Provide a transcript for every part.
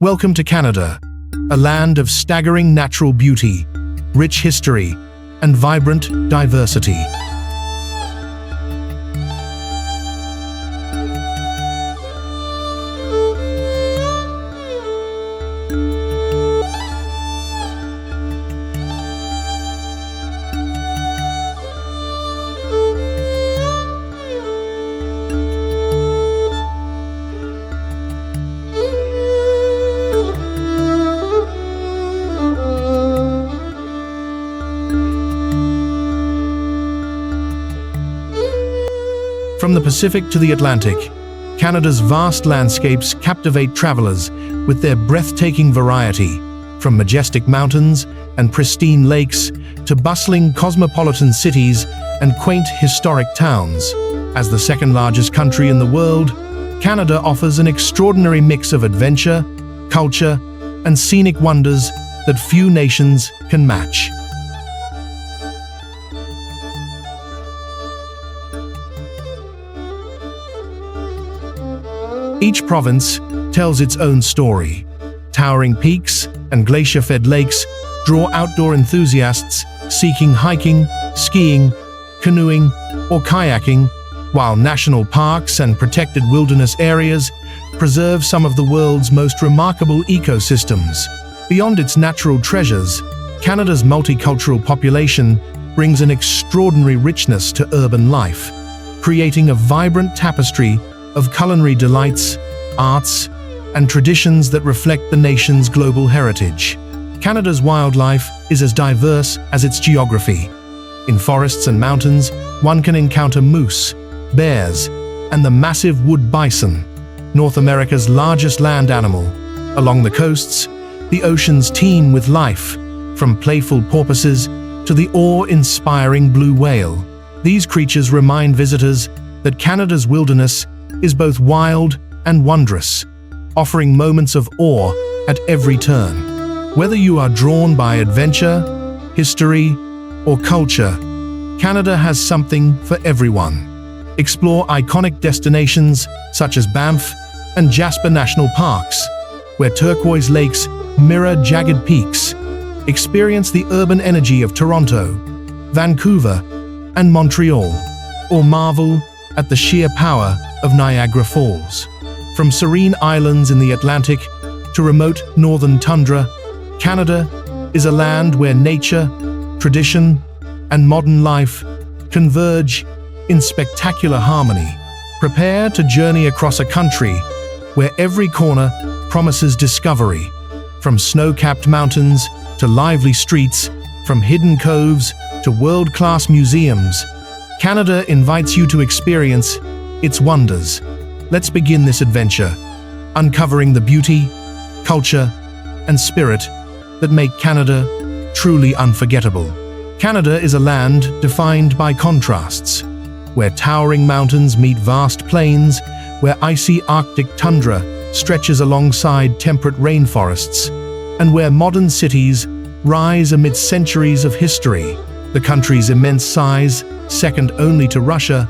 Welcome to Canada, a land of staggering natural beauty, rich history, and vibrant diversity. From the Pacific to the Atlantic, Canada's vast landscapes captivate travelers with their breathtaking variety, from majestic mountains and pristine lakes to bustling cosmopolitan cities and quaint historic towns. As the second-largest country in the world, Canada offers an extraordinary mix of adventure, culture, and scenic wonders that few nations can match. Each province tells its own story. Towering peaks and glacier-fed lakes draw outdoor enthusiasts seeking hiking, skiing, canoeing, or kayaking, while national parks and protected wilderness areas preserve some of the world's most remarkable ecosystems. Beyond its natural treasures, Canada's multicultural population brings an extraordinary richness to urban life, creating a vibrant tapestry of culinary delights, arts, and traditions that reflect the nation's global heritage. Canada's wildlife is as diverse as its geography. In forests and mountains, one can encounter moose, bears, and the massive wood bison, North America's largest land animal. Along the coasts, the oceans teem with life, from playful porpoises to the awe-inspiring blue whale. These creatures remind visitors that Canada's wilderness is both wild and wondrous, offering moments of awe at every turn. Whether you are drawn by adventure, history, or culture, Canada has something for everyone. Explore iconic destinations such as Banff and Jasper National Parks, where turquoise lakes mirror jagged peaks. Experience the urban energy of Toronto, Vancouver, and Montreal, or marvel at the sheer power of Niagara Falls. From serene islands in the Atlantic to remote northern tundra, Canada is a land where nature, tradition, and modern life converge in spectacular harmony. Prepare to journey across a country where every corner promises discovery. From snow-capped mountains to lively streets, from hidden coves to world-class museums, Canada invites you to experience its wonders. Let's begin this adventure, uncovering the beauty, culture, and spirit that make Canada truly unforgettable. Canada is a land defined by contrasts, where towering mountains meet vast plains, where icy Arctic tundra stretches alongside temperate rainforests, and where modern cities rise amidst centuries of history. The country's immense size, second only to Russia,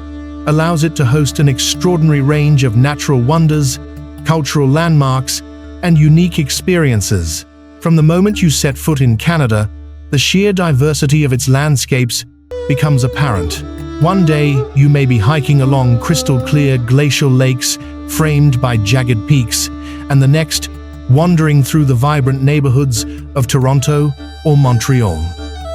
allows it to host an extraordinary range of natural wonders, cultural landmarks, and unique experiences. From the moment you set foot in Canada, the sheer diversity of its landscapes becomes apparent. One day, you may be hiking along crystal-clear glacial lakes framed by jagged peaks, and the next, wandering through the vibrant neighborhoods of Toronto or Montreal.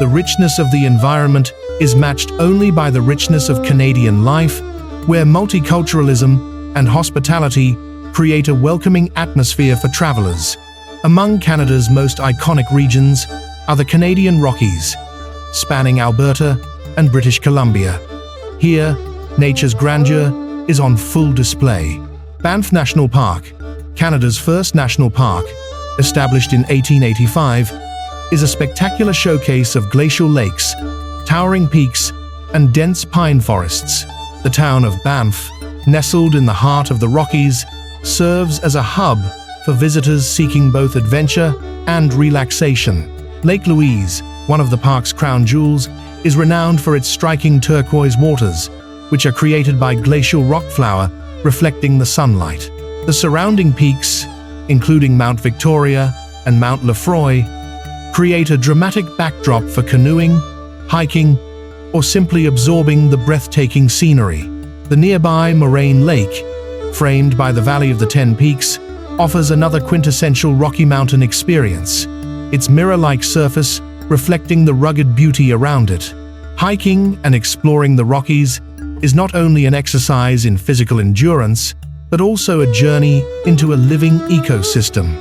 The richness of the environment is matched only by the richness of Canadian life, where multiculturalism and hospitality create a welcoming atmosphere for travelers. Among Canada's most iconic regions are the Canadian Rockies, spanning Alberta and British Columbia. Here, nature's grandeur is on full display. Banff National Park, Canada's first national park, established in 1885, is a spectacular showcase of glacial lakes, towering peaks, and dense pine forests. The town of Banff, nestled in the heart of the Rockies, serves as a hub for visitors seeking both adventure and relaxation. Lake Louise, one of the park's crown jewels, is renowned for its striking turquoise waters, which are created by glacial rock flour reflecting the sunlight. The surrounding peaks including Mount Victoria and Mount Lefroy, create a dramatic backdrop for canoeing, hiking, or simply absorbing the breathtaking scenery. The nearby Moraine Lake, framed by the Valley of the Ten Peaks, offers another quintessential Rocky Mountain experience, its mirror-like surface reflecting the rugged beauty around it. Hiking and exploring the Rockies is not only an exercise in physical endurance, but also a journey into a living ecosystem.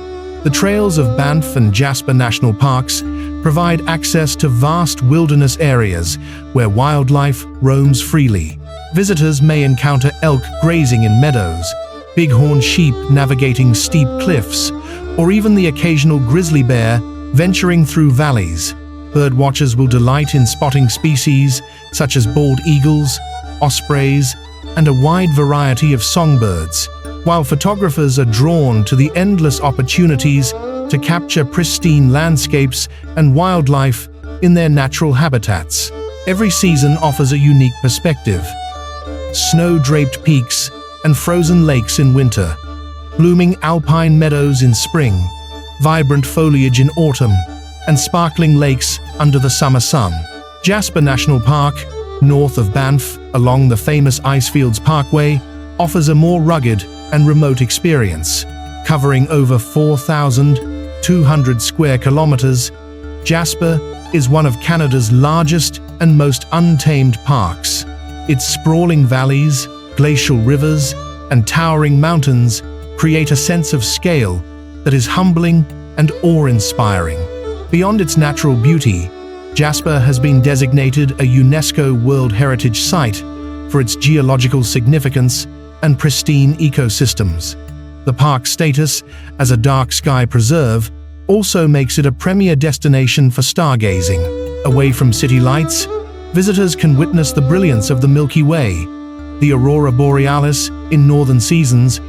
The trails of Banff and Jasper National Parks provide access to vast wilderness areas where wildlife roams freely. Visitors may encounter elk grazing in meadows, bighorn sheep navigating steep cliffs, or even the occasional grizzly bear venturing through valleys. Birdwatchers will delight in spotting species such as bald eagles, ospreys, and a wide variety of songbirds, while photographers are drawn to the endless opportunities to capture pristine landscapes and wildlife in their natural habitats. Every season offers a unique perspective. Snow-draped peaks and frozen lakes in winter, blooming alpine meadows in spring, vibrant foliage in autumn, and sparkling lakes under the summer sun. Jasper National Park, north of Banff, along the famous Icefields Parkway, offers a more rugged and remote experience. Covering over 4,200 square kilometers, Jasper is one of Canada's largest and most untamed parks. Its sprawling valleys, glacial rivers, and towering mountains create a sense of scale that is humbling and awe-inspiring. Beyond its natural beauty, Jasper has been designated a UNESCO World Heritage Site for its geological significance and pristine ecosystems. The park's status as a dark sky preserve also makes it a premier destination for stargazing. Away from city lights, visitors can witness the brilliance of the Milky Way, the aurora borealis in northern seasons,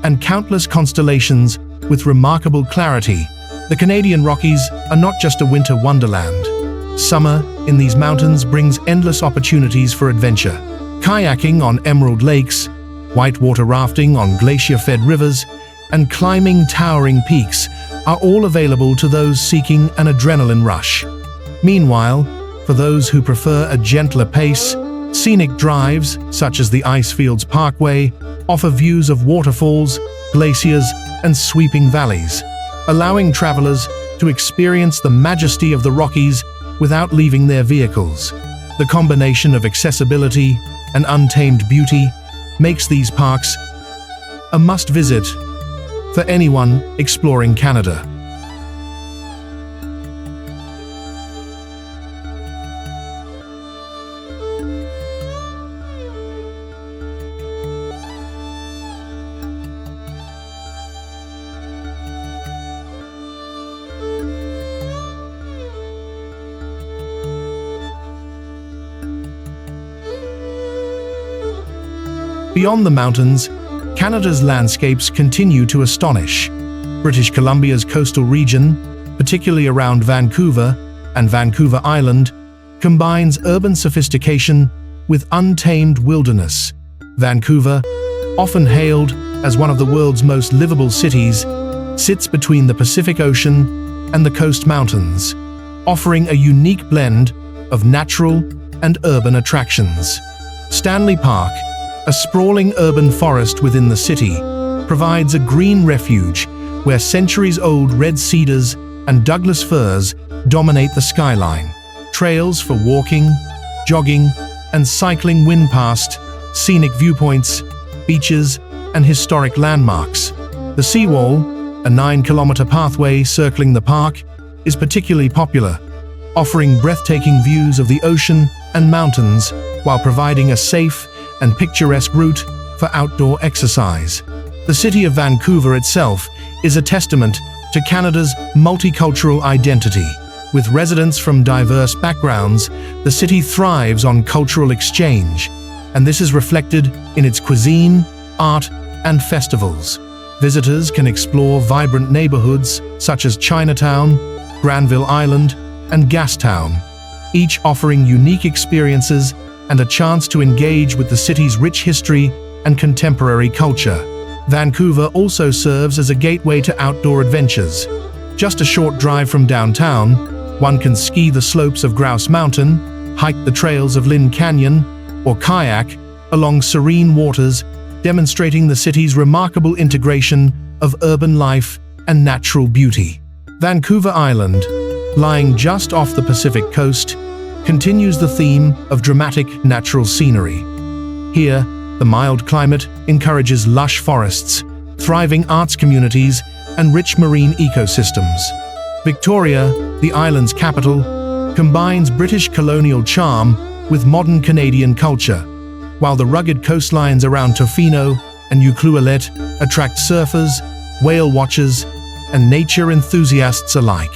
and countless constellations with remarkable clarity. The Canadian Rockies are not just a winter wonderland. Summer in these mountains brings endless opportunities for adventure. Kayaking on emerald lakes, whitewater rafting on glacier-fed rivers, and climbing towering peaks are all available to those seeking an adrenaline rush. Meanwhile, for those who prefer a gentler pace, scenic drives, such as the Icefields Parkway, offer views of waterfalls, glaciers, and sweeping valleys, allowing travelers to experience the majesty of the Rockies without leaving their vehicles. The combination of accessibility and untamed beauty makes these parks a must-visit for anyone exploring Canada. Beyond the mountains, Canada's landscapes continue to astonish. British Columbia's coastal region, particularly around Vancouver and Vancouver Island, combines urban sophistication with untamed wilderness. Vancouver, often hailed as one of the world's most livable cities, sits between the Pacific Ocean and the coast mountains, offering a unique blend of natural and urban attractions. Stanley Park, a sprawling urban forest within the city, provides a green refuge where centuries-old red cedars and Douglas firs dominate the skyline. Trails for walking, jogging, and cycling wind past scenic viewpoints, beaches, and historic landmarks. The Seawall, a 9-kilometer pathway circling the park, is particularly popular, offering breathtaking views of the ocean and mountains while providing a safe and picturesque route for outdoor exercise. The city of Vancouver itself is a testament to Canada's multicultural identity. With residents from diverse backgrounds, the city thrives on cultural exchange, and this is reflected in its cuisine, art, and festivals. Visitors can explore vibrant neighborhoods such as Chinatown, Granville Island, and Gastown, each offering unique experiences and a chance to engage with the city's rich history and contemporary culture. Vancouver also serves as a gateway to outdoor adventures. Just a short drive from downtown, one can ski the slopes of Grouse Mountain, hike the trails of Lynn Canyon, or kayak along serene waters, demonstrating the city's remarkable integration of urban life and natural beauty. Vancouver Island, lying just off the Pacific coast, continues the theme of dramatic natural scenery. Here, the mild climate encourages lush forests, thriving arts communities, and rich marine ecosystems. Victoria, the island's capital, combines British colonial charm with modern Canadian culture, while the rugged coastlines around Tofino and Ucluelet attract surfers, whale watchers, and nature enthusiasts alike.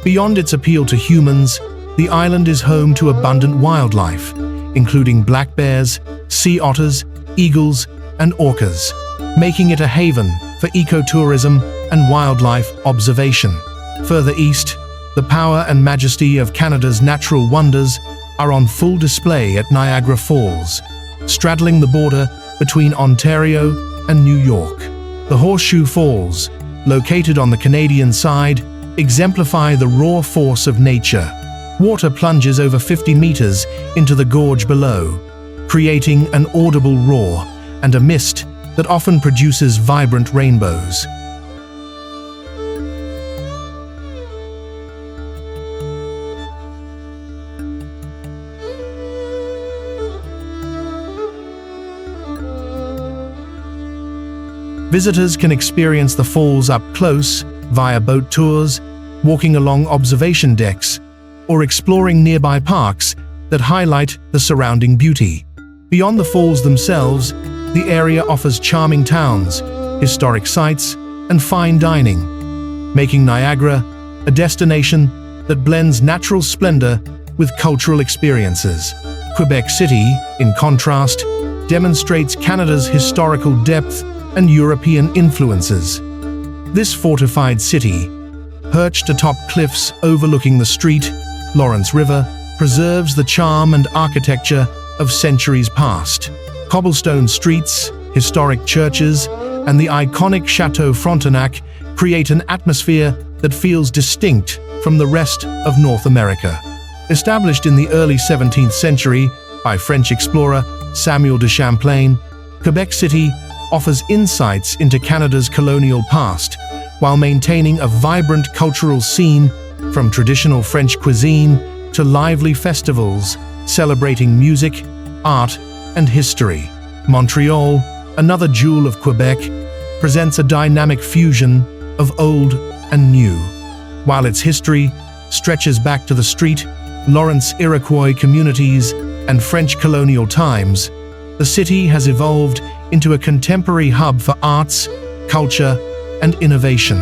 Beyond its appeal to humans, the island is home to abundant wildlife, including black bears, sea otters, eagles, and orcas, making it a haven for ecotourism and wildlife observation. Further east, the power and majesty of Canada's natural wonders are on full display at Niagara Falls, straddling the border between Ontario and New York. The Horseshoe Falls, located on the Canadian side, exemplify the raw force of nature. Water plunges over 50 meters into the gorge below, creating an audible roar and a mist that often produces vibrant rainbows. Visitors can experience the falls up close via boat tours, walking along observation decks, or exploring nearby parks that highlight the surrounding beauty. Beyond the falls themselves, the area offers charming towns, historic sites, and fine dining, making Niagara a destination that blends natural splendor with cultural experiences. Quebec City, in contrast, demonstrates Canada's historical depth and European influences. This fortified city, perched atop cliffs overlooking the St. Lawrence River, preserves the charm and architecture of centuries past. Cobblestone streets, historic churches, and the iconic Chateau Frontenac create an atmosphere that feels distinct from the rest of North America. Established in the early 17th century by French explorer Samuel de Champlain, Quebec City offers insights into Canada's colonial past, while maintaining a vibrant cultural scene from traditional French cuisine to lively festivals celebrating music, art, and history. Montreal, another jewel of Quebec, presents a dynamic fusion of old and new. While its history stretches back to the St. Lawrence Iroquois communities and French colonial times, the city has evolved into a contemporary hub for arts, culture, and innovation.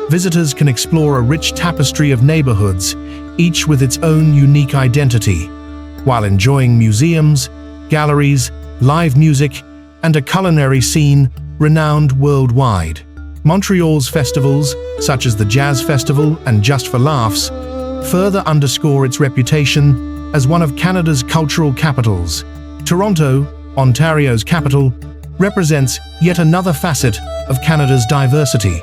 Visitors can explore a rich tapestry of neighborhoods, each with its own unique identity, while enjoying museums, galleries, live music, and a culinary scene renowned worldwide. Montreal's festivals, such as the Jazz Festival and Just for Laughs, further underscore its reputation as one of Canada's cultural capitals. Toronto, Ontario's capital, represents yet another facet of Canada's diversity.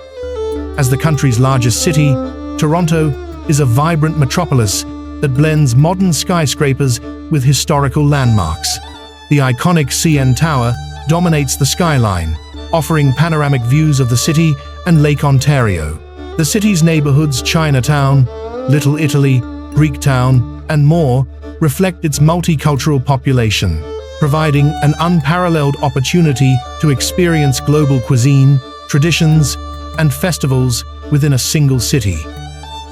As the country's largest city, Toronto is a vibrant metropolis that blends modern skyscrapers with historical landmarks. The iconic CN Tower dominates the skyline, offering panoramic views of the city and Lake Ontario. The city's neighborhoods, Chinatown, Little Italy, Greektown, and more, reflect its multicultural population, providing an unparalleled opportunity to experience global cuisine, traditions, and festivals within a single city.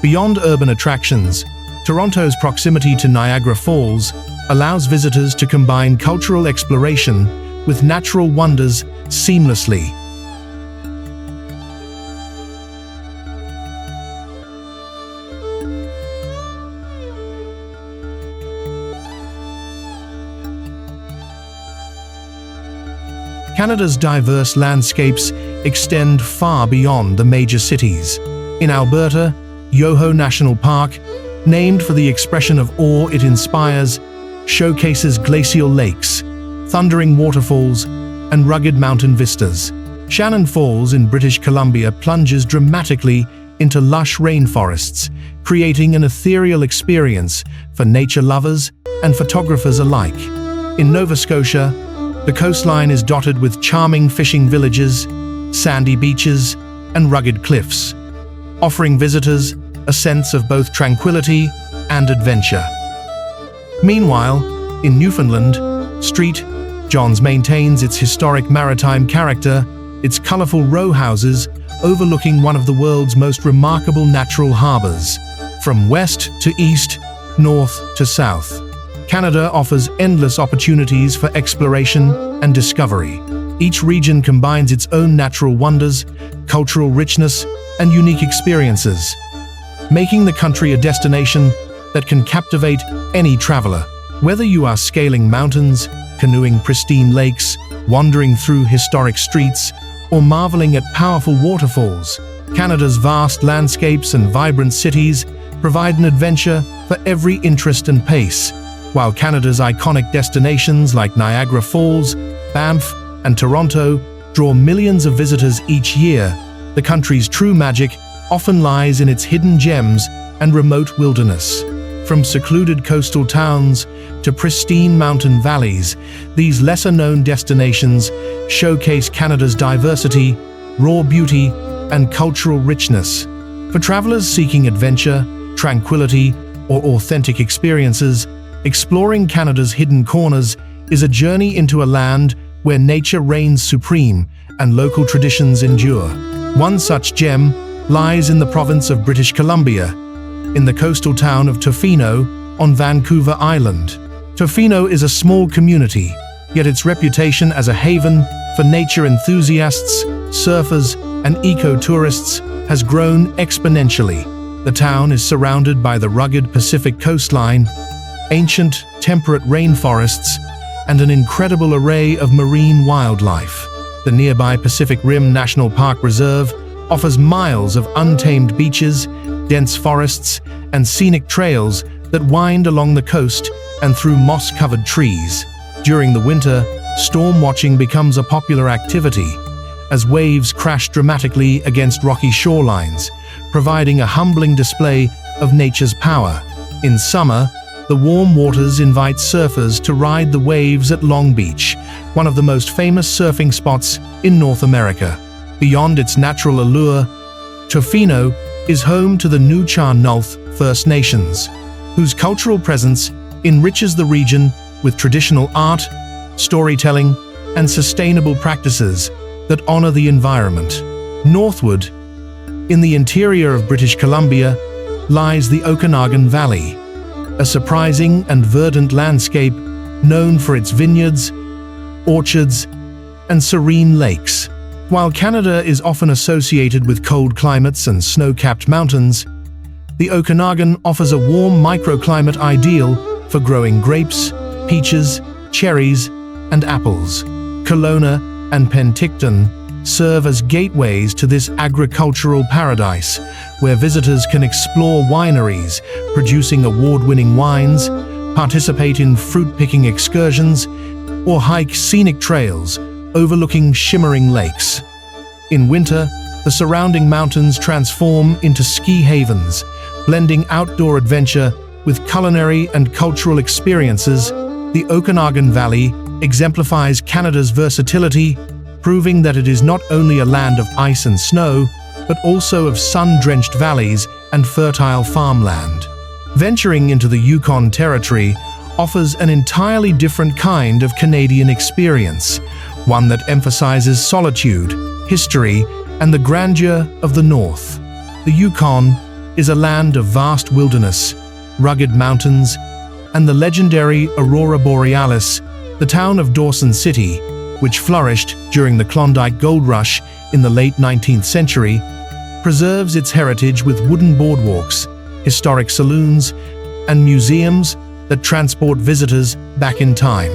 Beyond urban attractions, Toronto's proximity to Niagara Falls allows visitors to combine cultural exploration with natural wonders seamlessly. Canada's diverse landscapes extend far beyond the major cities. In Alberta, Yoho National Park, named for the expression of awe it inspires, showcases glacial lakes, thundering waterfalls, and rugged mountain vistas. Shannon Falls in British Columbia plunges dramatically into lush rainforests, creating an ethereal experience for nature lovers and photographers alike. In Nova Scotia, the coastline is dotted with charming fishing villages, sandy beaches, and rugged cliffs, offering visitors a sense of both tranquility and adventure. Meanwhile, in Newfoundland, St. John's maintains its historic maritime character, its colorful row houses overlooking one of the world's most remarkable natural harbors. From west to east, north to south, Canada offers endless opportunities for exploration and discovery. Each region combines its own natural wonders, cultural richness, and unique experiences, making the country a destination that can captivate any traveler. Whether you are scaling mountains, canoeing pristine lakes, wandering through historic streets, or marveling at powerful waterfalls, Canada's vast landscapes and vibrant cities provide an adventure for every interest and pace. While Canada's iconic destinations like Niagara Falls, Banff, and Toronto draw millions of visitors each year, the country's true magic often lies in its hidden gems and remote wilderness. From secluded coastal towns to pristine mountain valleys, these lesser-known destinations showcase Canada's diversity, raw beauty, and cultural richness. For travelers seeking adventure, tranquility, or authentic experiences, exploring Canada's hidden corners is a journey into a land where nature reigns supreme and local traditions endure. One such gem lies in the province of British Columbia, in the coastal town of Tofino on Vancouver Island. Tofino is a small community, yet its reputation as a haven for nature enthusiasts, surfers, and eco-tourists has grown exponentially. The town is surrounded by the rugged Pacific coastline, ancient, temperate rainforests, and an incredible array of marine wildlife. The nearby Pacific Rim National Park Reserve offers miles of untamed beaches, dense forests, and scenic trails that wind along the coast and through moss-covered trees. During the winter, storm watching becomes a popular activity, as waves crash dramatically against rocky shorelines, providing a humbling display of nature's power. In summer, the warm waters invite surfers to ride the waves at Long Beach, one of the most famous surfing spots in North America. Beyond its natural allure, Tofino is home to the Nuu-chah-nulth First Nations, whose cultural presence enriches the region with traditional art, storytelling, and sustainable practices that honor the environment. Northward, in the interior of British Columbia, lies the Okanagan Valley, a surprising and verdant landscape known for its vineyards, orchards, and serene lakes. While Canada is often associated with cold climates and snow-capped mountains, the Okanagan offers a warm microclimate ideal for growing grapes, peaches, cherries, and apples. Kelowna and Penticton serve as gateways to this agricultural paradise, where visitors can explore wineries producing award-winning wines, participate in fruit-picking excursions, or hike scenic trails overlooking shimmering lakes. In winter, the surrounding mountains transform into ski havens, blending outdoor adventure with culinary and cultural experiences. The Okanagan Valley exemplifies Canada's versatility, proving that it is not only a land of ice and snow, but also of sun-drenched valleys and fertile farmland. Venturing into the Yukon Territory offers an entirely different kind of Canadian experience, one that emphasizes solitude, history, and the grandeur of the North. The Yukon is a land of vast wilderness, rugged mountains, and the legendary Aurora Borealis. The town of Dawson City, which flourished during the Klondike Gold Rush in the late 19th century, preserves its heritage with wooden boardwalks, historic saloons, and museums that transport visitors back in time.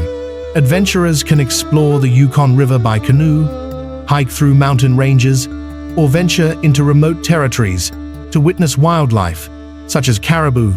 Adventurers can explore the Yukon River by canoe, hike through mountain ranges, or venture into remote territories to witness wildlife such as caribou,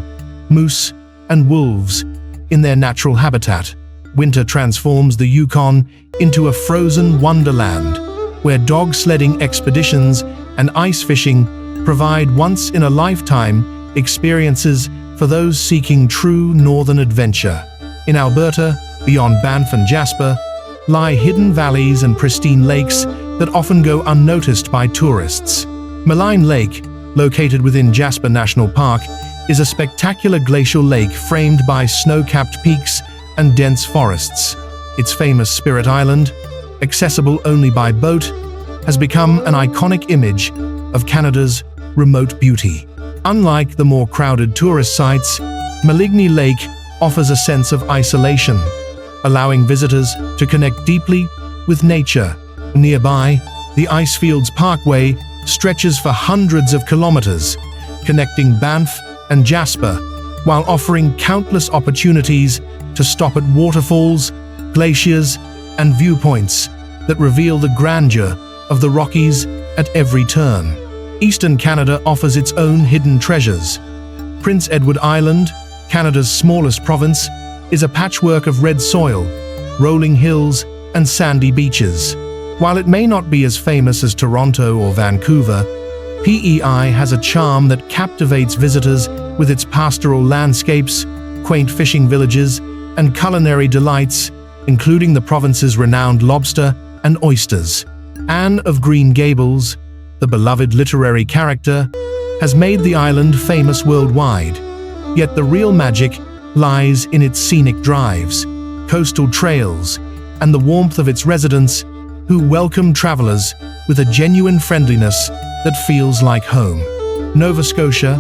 moose, and wolves in their natural habitat. Winter transforms the Yukon into a frozen wonderland, where dog sledding expeditions and ice fishing provide once-in-a-lifetime experiences for those seeking true northern adventure. In Alberta, beyond Banff and Jasper, lie hidden valleys and pristine lakes that often go unnoticed by tourists. Maligne Lake, located within Jasper National Park, is a spectacular glacial lake framed by snow-capped peaks and dense forests. Its famous Spirit Island, accessible only by boat, has become an iconic image of Canada's remote beauty. Unlike the more crowded tourist sites, Maligne Lake offers a sense of isolation, allowing visitors to connect deeply with nature. Nearby, the Icefields Parkway stretches for hundreds of kilometers, connecting Banff and Jasper, while offering countless opportunities to stop at waterfalls, glaciers, and viewpoints that reveal the grandeur of the Rockies at every turn. Eastern Canada offers its own hidden treasures. Prince Edward Island, Canada's smallest province, is a patchwork of red soil, rolling hills, and sandy beaches. While it may not be as famous as Toronto or Vancouver, PEI has a charm that captivates visitors with its pastoral landscapes, quaint fishing villages, and culinary delights, including the province's renowned lobster and oysters. Anne of Green Gables, the beloved literary character, has made the island famous worldwide. Yet the real magic lies in its scenic drives, coastal trails, and the warmth of its residents, who welcome travelers with a genuine friendliness that feels like home. Nova Scotia,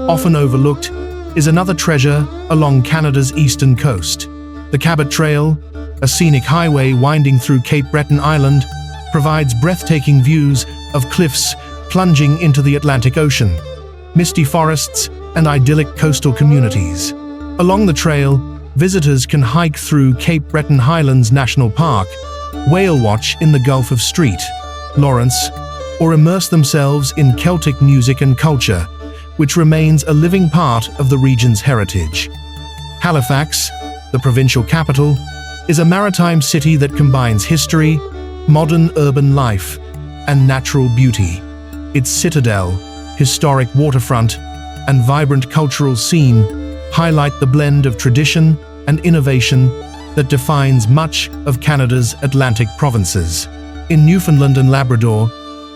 often overlooked, is another treasure along Canada's eastern coast. The Cabot Trail, a scenic highway winding through Cape Breton Island, provides breathtaking views of cliffs plunging into the Atlantic Ocean, misty forests, and idyllic coastal communities. Along the trail, visitors can hike through Cape Breton Highlands National Park, whale watch in the Gulf of St. Lawrence, or immerse themselves in Celtic music and culture, which remains a living part of the region's heritage. Halifax, the provincial capital, is a maritime city that combines history, modern urban life, and natural beauty. Its citadel, historic waterfront, and vibrant cultural scene highlight the blend of tradition and innovation that defines much of Canada's Atlantic provinces. In Newfoundland and Labrador,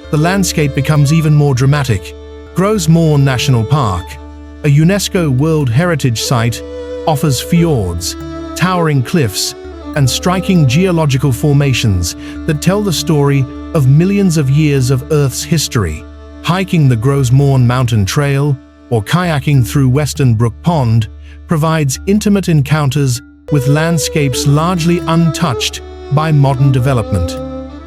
the landscape becomes even more dramatic. Gros Morne National Park, a UNESCO World Heritage Site, offers fjords, towering cliffs, and striking geological formations that tell the story of millions of years of Earth's history. Hiking the Gros Morne Mountain Trail or kayaking through Western Brook Pond provides intimate encounters with landscapes largely untouched by modern development.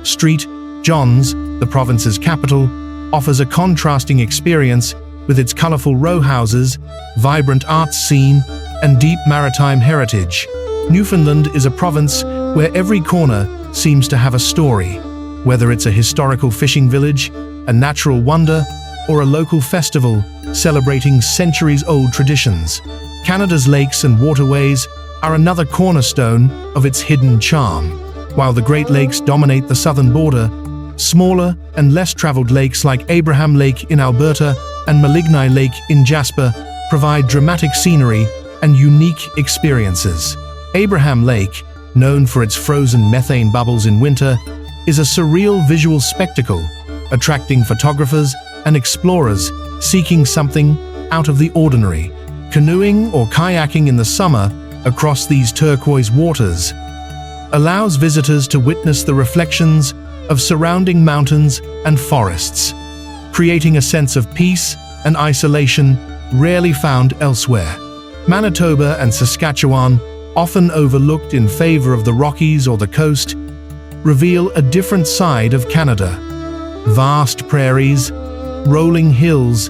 St. John's, the province's capital, offers a contrasting experience with its colorful row houses, vibrant arts scene, and deep maritime heritage. Newfoundland is a province where every corner seems to have a story, whether it's a historical fishing village, a natural wonder, or a local festival celebrating centuries-old traditions. Canada's lakes and waterways are another cornerstone of its hidden charm. While the Great Lakes dominate the southern border, smaller and less traveled lakes like Abraham Lake in Alberta and Maligne Lake in Jasper provide dramatic scenery and unique experiences. Abraham Lake, known for its frozen methane bubbles in winter, is a surreal visual spectacle, attracting photographers and explorers seeking something out of the ordinary. Canoeing or kayaking in the summer across these turquoise waters allows visitors to witness the reflections of surrounding mountains and forests, creating a sense of peace and isolation rarely found elsewhere. Manitoba and Saskatchewan, often overlooked in favor of the Rockies or the coast, reveal a different side of Canada. Vast prairies, rolling hills,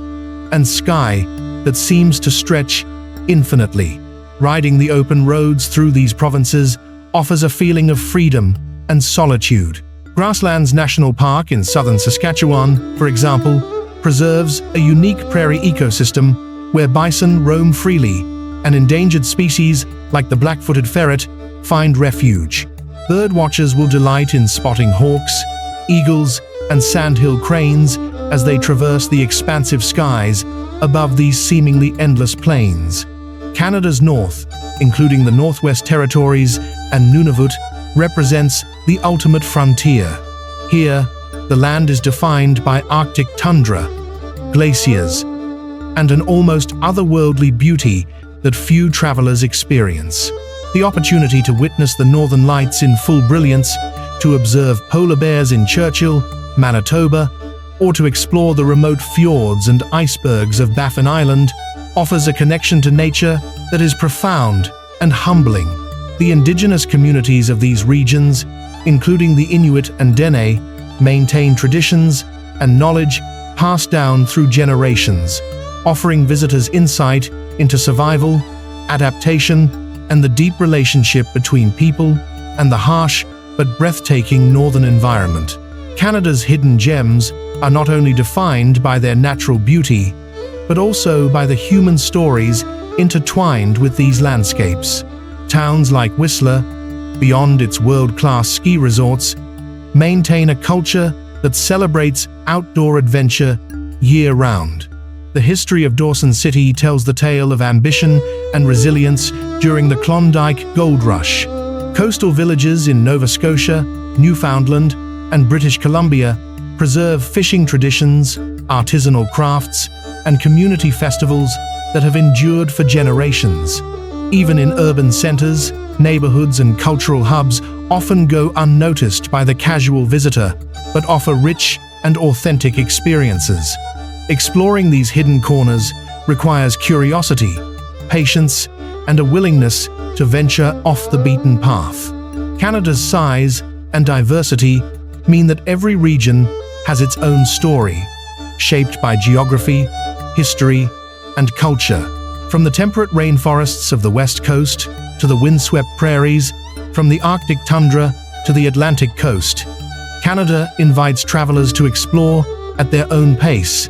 and sky that seems to stretch infinitely. Riding the open roads through these provinces offers a feeling of freedom and solitude. Grasslands National Park in southern Saskatchewan, for example, preserves a unique prairie ecosystem where bison roam freely and endangered species like the black-footed ferret find refuge. Birdwatchers will delight in spotting hawks, eagles, and sandhill cranes as they traverse the expansive skies above these seemingly endless plains. Canada's north, including the Northwest Territories and Nunavut, represents the ultimate frontier. Here, the land is defined by Arctic tundra, glaciers, and an almost otherworldly beauty that few travelers experience. The opportunity to witness the northern lights in full brilliance, to observe polar bears in Churchill, Manitoba, or to explore the remote fjords and icebergs of Baffin Island offers a connection to nature that is profound and humbling. The indigenous communities of these regions, including the Inuit and Dene, maintain traditions and knowledge passed down through generations, offering visitors insight into survival, adaptation, and the deep relationship between people and the harsh but breathtaking northern environment. Canada's hidden gems are not only defined by their natural beauty, but also by the human stories intertwined with these landscapes. Towns like Whistler, beyond its world-class ski resorts, maintain a culture that celebrates outdoor adventure year-round. The history of Dawson City tells the tale of ambition and resilience during the Klondike Gold Rush. Coastal villages in Nova Scotia, Newfoundland, and British Columbia preserve fishing traditions, artisanal crafts, and community festivals that have endured for generations. Even in urban centers, neighborhoods and cultural hubs often go unnoticed by the casual visitor, but offer rich and authentic experiences. Exploring these hidden corners requires curiosity, patience, and a willingness to venture off the beaten path. Canada's size and diversity mean that every region has its own story, shaped by geography, history, and culture. From the temperate rainforests of the West Coast to the windswept prairies, from the Arctic tundra to the Atlantic coast, Canada invites travelers to explore at their own pace,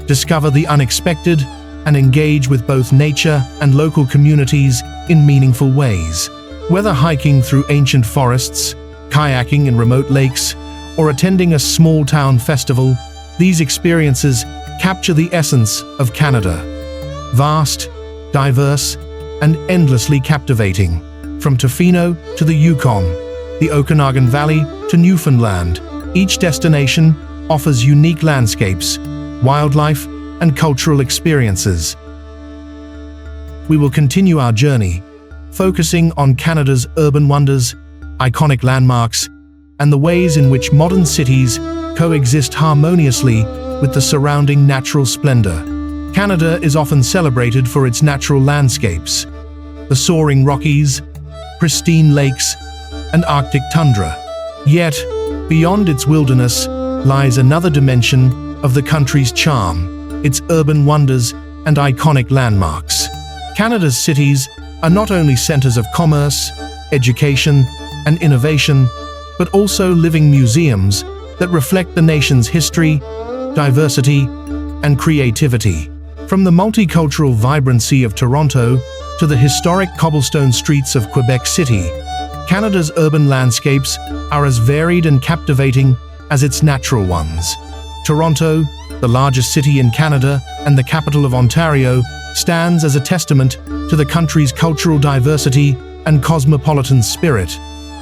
discover the unexpected, and engage with both nature and local communities in meaningful ways. Whether hiking through ancient forests, kayaking in remote lakes, or attending a small-town festival, these experiences capture the essence of Canada. Vast, diverse, and endlessly captivating. From Tofino to the Yukon, the Okanagan Valley to Newfoundland, each destination offers unique landscapes, wildlife, and cultural experiences. We will continue our journey, focusing on Canada's urban wonders, iconic landmarks, and the ways in which modern cities coexist harmoniously with the surrounding natural splendor. Canada is often celebrated for its natural landscapes, the soaring Rockies, pristine lakes, and Arctic tundra. Yet, beyond its wilderness lies another dimension of the country's charm, its urban wonders and iconic landmarks. Canada's cities are not only centers of commerce, education, and innovation, but also living museums that reflect the nation's history, diversity, and creativity. From the multicultural vibrancy of Toronto to the historic cobblestone streets of Quebec City, Canada's urban landscapes are as varied and captivating as its natural ones. Toronto, the largest city in Canada and the capital of Ontario, stands as a testament to the country's cultural diversity and cosmopolitan spirit.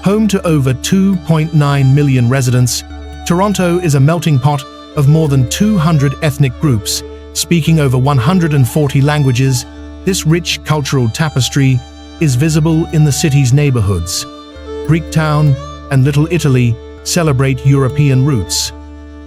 Home to over 2.9 million residents, Toronto is a melting pot of more than 200 ethnic groups, speaking over 140 languages. This rich cultural tapestry is visible in the city's neighborhoods. Greektown and Little Italy celebrate European roots.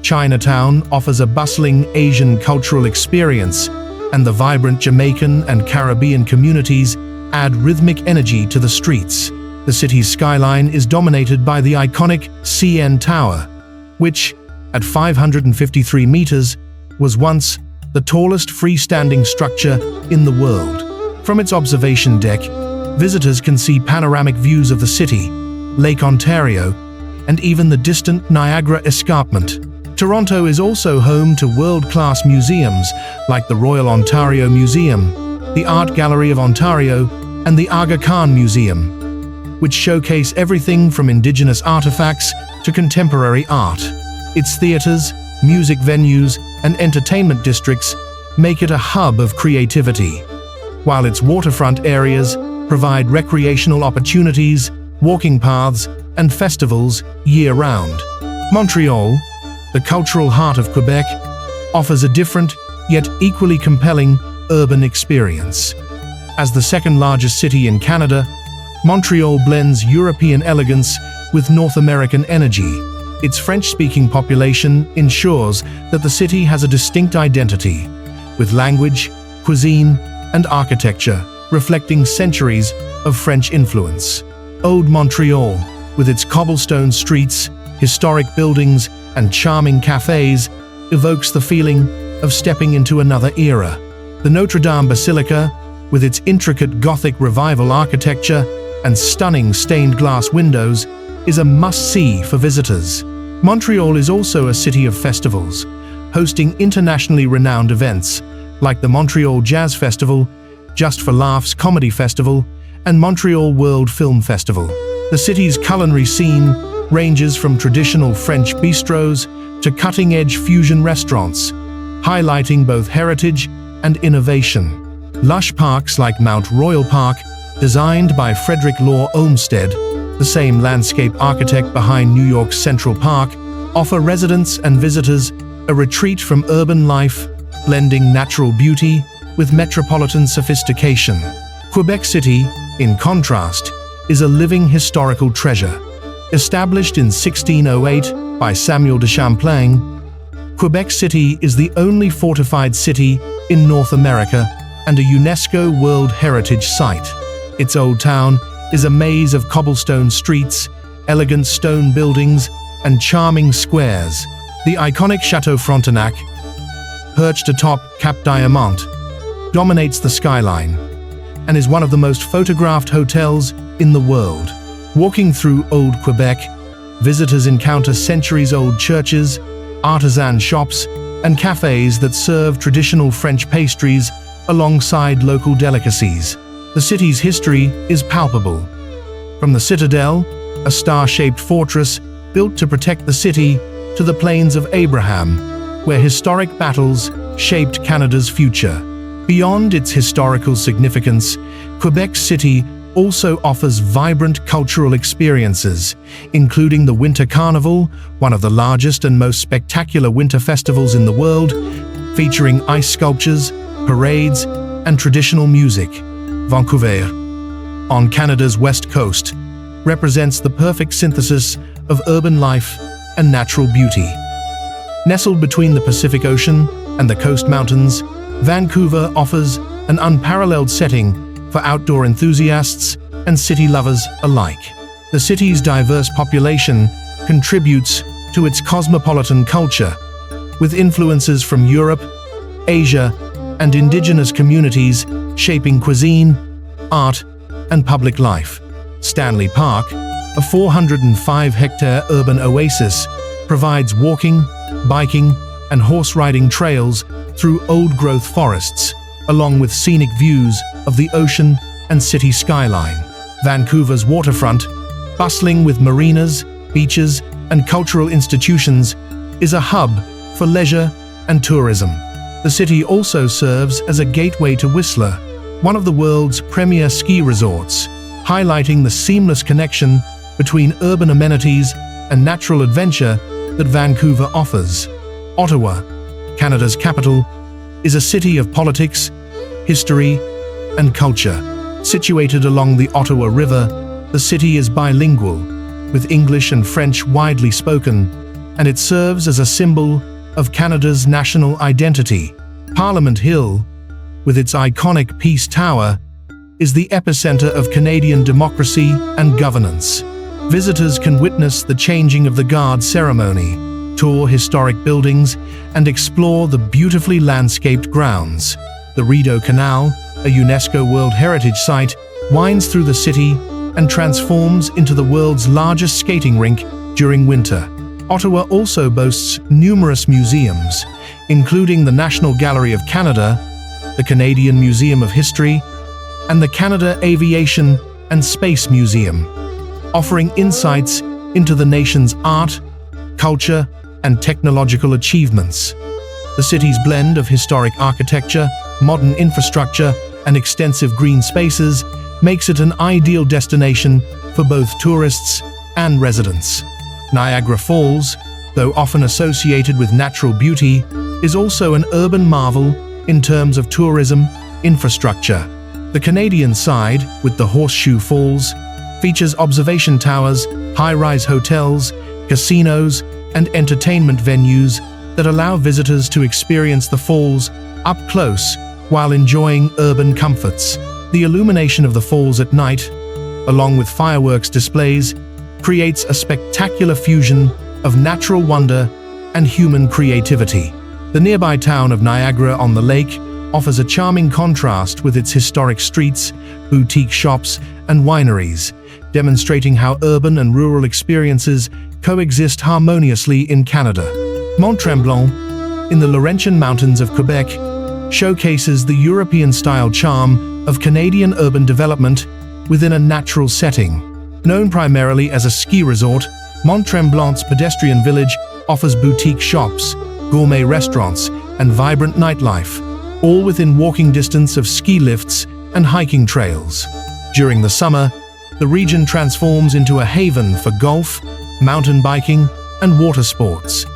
Chinatown offers a bustling Asian cultural experience, and the vibrant Jamaican and Caribbean communities add rhythmic energy to the streets. The city's skyline is dominated by the iconic CN Tower, which, at 553 meters, was once the tallest freestanding structure in the world. From its observation deck, visitors can see panoramic views of the city, Lake Ontario, and even the distant Niagara Escarpment. Toronto is also home to world-class museums like the Royal Ontario Museum, the Art Gallery of Ontario, and the Aga Khan Museum, which showcase everything from Indigenous artifacts to contemporary art. Its theaters, music venues, and entertainment districts make it a hub of creativity, while its waterfront areas provide recreational opportunities, walking paths, and festivals year-round. Montreal, the cultural heart of Quebec, offers a different, yet equally compelling, urban experience. As the second-largest city in Canada, Montreal blends European elegance with North American energy. Its French-speaking population ensures that the city has a distinct identity, with language, cuisine, and architecture reflecting centuries of French influence. Old Montreal, with its cobblestone streets, historic buildings, and charming cafes, evokes the feeling of stepping into another era. The Notre Dame Basilica, with its intricate Gothic Revival architecture and stunning stained glass windows, is a must-see for visitors. Montreal is also a city of festivals, hosting internationally renowned events like the Montreal Jazz Festival, Just for Laughs Comedy Festival, and Montreal World Film Festival. The city's culinary scene ranges from traditional French bistros to cutting-edge fusion restaurants, highlighting both heritage and innovation. Lush parks like Mount Royal Park, designed by Frederick Law Olmsted, the same landscape architect behind New York's Central Park, offer residents and visitors a retreat from urban life, blending natural beauty with metropolitan sophistication. Quebec City, in contrast, is a living historical treasure. Established in 1608 by Samuel de Champlain, Quebec City is the only fortified city in North America and a UNESCO World Heritage Site. Its old town is a maze of cobblestone streets, elegant stone buildings, and charming squares. The iconic Chateau Frontenac, perched atop Cap Diamant, dominates the skyline and is one of the most photographed hotels in the world. Walking through Old Quebec, visitors encounter centuries-old churches, artisan shops, and cafes that serve traditional French pastries alongside local delicacies. The city's history is palpable. From the Citadel, a star-shaped fortress built to protect the city, to the Plains of Abraham, where historic battles shaped Canada's future. Beyond its historical significance, Quebec City also offers vibrant cultural experiences, including the Winter Carnival, one of the largest and most spectacular winter festivals in the world, featuring ice sculptures, parades, and traditional music. Vancouver, on Canada's west coast, represents the perfect synthesis of urban life and natural beauty. Nestled between the Pacific Ocean and the Coast Mountains, Vancouver offers an unparalleled setting for outdoor enthusiasts and city lovers alike. The city's diverse population contributes to its cosmopolitan culture, with influences from Europe, Asia, and indigenous communities shaping cuisine, art, and public life. Stanley Park, a 405-hectare urban oasis, provides walking, biking, and horse riding trails through old-growth forests, along with scenic views of the ocean and city skyline. Vancouver's waterfront, bustling with marinas, beaches, and cultural institutions, is a hub for leisure and tourism. The city also serves as a gateway to Whistler, one of the world's premier ski resorts, highlighting the seamless connection between urban amenities and natural adventure that Vancouver offers. Ottawa, Canada's capital, is a city of politics, history, and culture. Situated along the Ottawa River, the city is bilingual, with English and French widely spoken, and it serves as a symbol of Canada's national identity. Parliament Hill, with its iconic Peace Tower, is the epicenter of Canadian democracy and governance. Visitors can witness the changing of the guard ceremony, tour historic buildings, and explore the beautifully landscaped grounds. The Rideau Canal, a UNESCO World Heritage Site, winds through the city and transforms into the world's largest skating rink during winter. Ottawa also boasts numerous museums, including the National Gallery of Canada, the Canadian Museum of History, and the Canada Aviation and Space Museum, offering insights into the nation's art, culture, and technological achievements. The city's blend of historic architecture, modern infrastructure, and extensive green spaces makes it an ideal destination for both tourists and residents. Niagara Falls, though often associated with natural beauty, is also an urban marvel in terms of tourism infrastructure. The Canadian side, with the Horseshoe Falls, features observation towers, high-rise hotels, casinos, and entertainment venues that allow visitors to experience the falls up close while enjoying urban comforts. The illumination of the falls at night, along with fireworks displays, creates a spectacular fusion of natural wonder and human creativity. The nearby town of Niagara-on-the-Lake offers a charming contrast with its historic streets, boutique shops, and wineries, demonstrating how urban and rural experiences coexist harmoniously in Canada. Mont-Tremblant, in the Laurentian Mountains of Quebec, showcases the European-style charm of Canadian urban development within a natural setting. Known primarily as a ski resort, Mont-Tremblant's pedestrian village offers boutique shops, gourmet restaurants, and vibrant nightlife, all within walking distance of ski lifts and hiking trails. During the summer, the region transforms into a haven for golf, mountain biking, and water sports,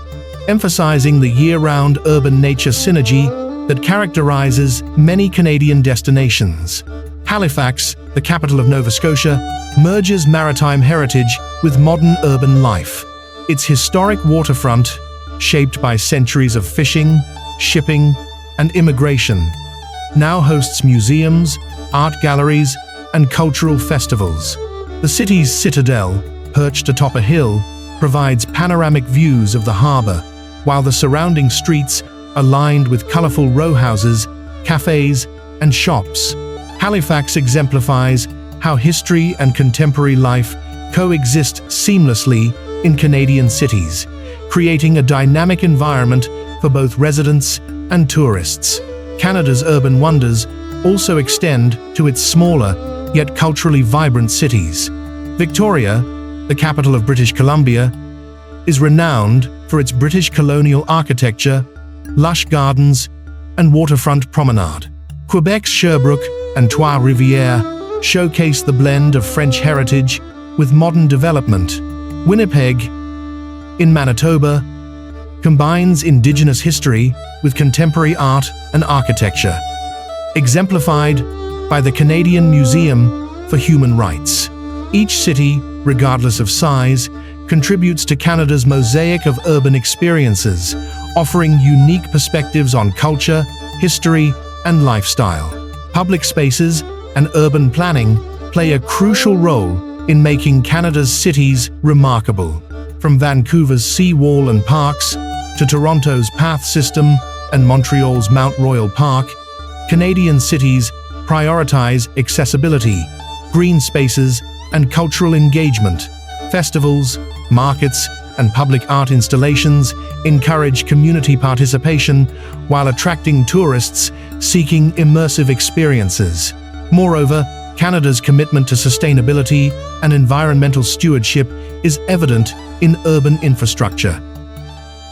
emphasizing the year-round urban nature synergy that characterizes many Canadian destinations. Halifax, the capital of Nova Scotia, merges maritime heritage with modern urban life. Its historic waterfront, shaped by centuries of fishing, shipping, and immigration, now hosts museums, art galleries, and cultural festivals. The city's citadel, perched atop a hill, provides panoramic views of the harbor, while the surrounding streets are lined with colorful row houses, cafes, and shops. Halifax exemplifies how history and contemporary life coexist seamlessly in Canadian cities, creating a dynamic environment for both residents and tourists. Canada's urban wonders also extend to its smaller, yet culturally vibrant cities. Victoria, the capital of British Columbia, is renowned for its British colonial architecture, lush gardens, and waterfront promenade. Quebec's Sherbrooke and Trois-Rivières showcase the blend of French heritage with modern development. Winnipeg, in Manitoba, combines Indigenous history with contemporary art and architecture, exemplified by the Canadian Museum for Human Rights. Each city, regardless of size, contributes to Canada's mosaic of urban experiences, offering unique perspectives on culture, history, and lifestyle. Public spaces and urban planning play a crucial role in making Canada's cities remarkable. From Vancouver's seawall and parks to Toronto's path system and Montreal's Mount Royal Park, Canadian cities prioritize accessibility, green spaces, and cultural engagement. Festivals, markets, and public art installations encourage community participation while attracting tourists seeking immersive experiences. Moreover, Canada's commitment to sustainability and environmental stewardship is evident in urban infrastructure,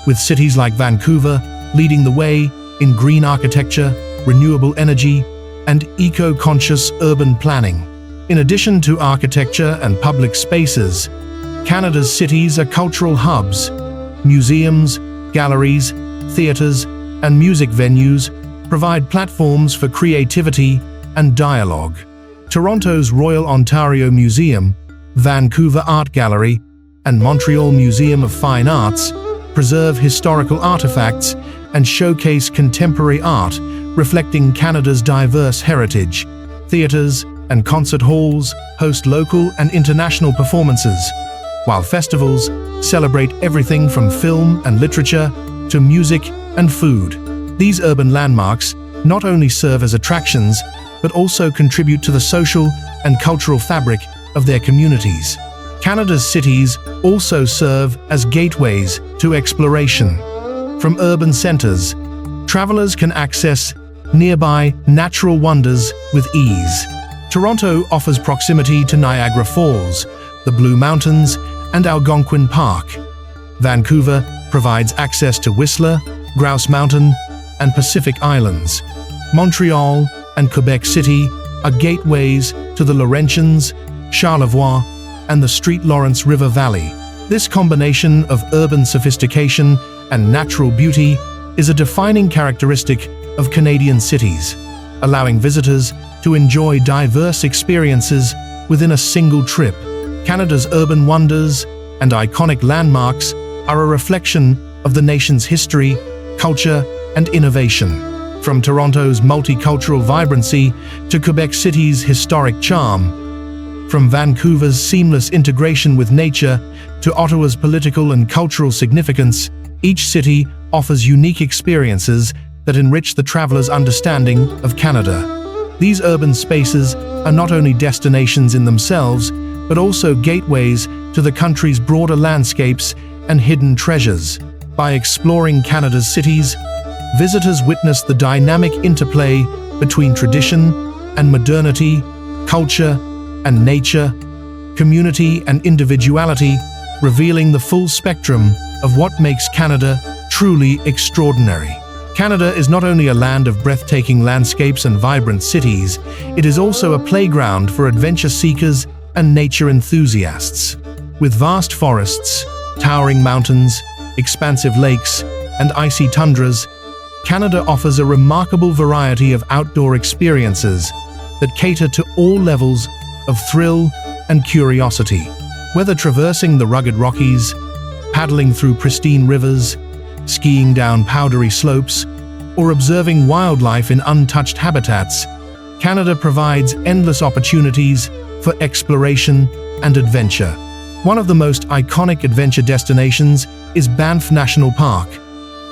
with cities like Vancouver leading the way in green architecture, renewable energy, and eco-conscious urban planning. In addition to architecture and public spaces, Canada's cities are cultural hubs. Museums, galleries, theaters, and music venues provide platforms for creativity and dialogue. Toronto's Royal Ontario Museum, Vancouver Art Gallery, and Montreal Museum of Fine Arts preserve historical artifacts and showcase contemporary art reflecting Canada's diverse heritage. Theaters and concert halls host local and international performances, while festivals celebrate everything from film and literature to music and food. These urban landmarks not only serve as attractions, but also contribute to the social and cultural fabric of their communities. Canada's cities also serve as gateways to exploration. From urban centers, travelers can access nearby natural wonders with ease. Toronto offers proximity to Niagara Falls, the Blue Mountains, and Algonquin Park. Vancouver provides access to Whistler, Grouse Mountain, and Pacific Islands. Montreal and Quebec City are gateways to the Laurentians, Charlevoix, and the St. Lawrence River Valley. This combination of urban sophistication and natural beauty is a defining characteristic of Canadian cities, allowing visitors to enjoy diverse experiences within a single trip. Canada's urban wonders and iconic landmarks are a reflection of the nation's history, culture, and innovation. From Toronto's multicultural vibrancy to Quebec City's historic charm, from Vancouver's seamless integration with nature to Ottawa's political and cultural significance, each city offers unique experiences that enrich the traveler's understanding of Canada. These urban spaces are not only destinations in themselves, but also gateways to the country's broader landscapes and hidden treasures. By exploring Canada's cities, visitors witness the dynamic interplay between tradition and modernity, culture and nature, community and individuality, revealing the full spectrum of what makes Canada truly extraordinary. Canada is not only a land of breathtaking landscapes and vibrant cities, it is also a playground for adventure seekers and nature enthusiasts. With vast forests, towering mountains, expansive lakes, and icy tundras, Canada offers a remarkable variety of outdoor experiences that cater to all levels of thrill and curiosity. Whether traversing the rugged Rockies, paddling through pristine rivers, skiing down powdery slopes, or observing wildlife in untouched habitats, Canada provides endless opportunities for exploration and adventure. One of the most iconic adventure destinations is Banff National Park.